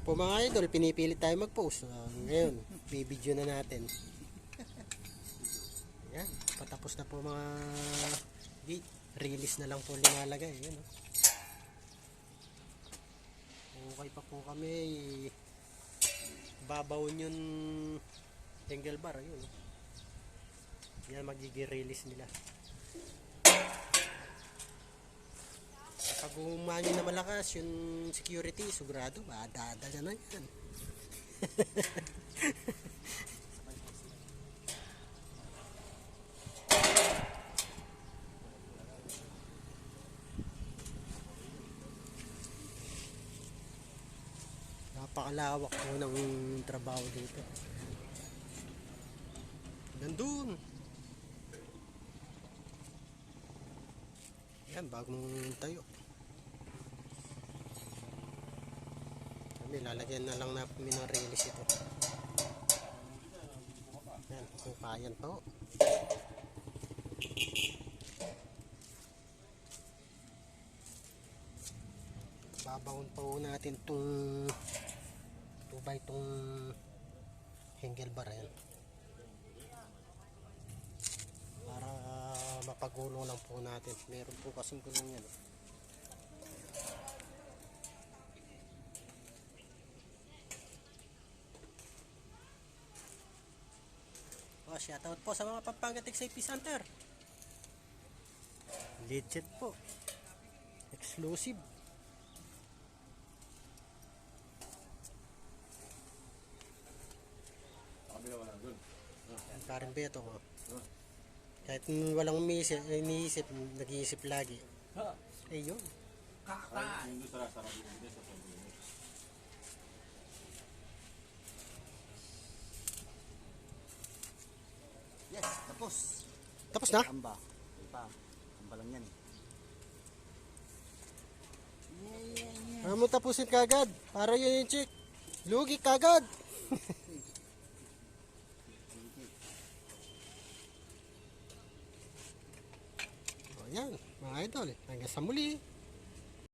po mga idol, pinipilit tayo mag-post. Ngayon, bibidyo na natin. Ayan, patapos na po mga release na lang po linalagay. Ayan, oh. Okay pa po kami. Babawon yung angle bar. Ayun, oh. Yan magiging release nila. Pag umanyo na malakas yung security, sigurado madadala na yan. Napakalawak po ng trabaho dito. Nandun. Yan, bagong tayo. Lalagyan na lang namin ng release ito. Yan, kukayan po. Babawon po natin itong tubay itong hingle bar yan. Para mapagulong lang po natin. Meron po kasing gulong yan. Shoutout po sa mga Pampanga Tech Safety Center. Legit po. Exclusive. Karin Beto. Kahit walang iniisip, nag-iisip lagi. Ayun. Yes, tapos. Tapos na? Amba. Amba lang yan. Ano mo tapusin kagad? Para yun yung chick. Lugi kagad. O yan, mga idol. Hanggang sa muli.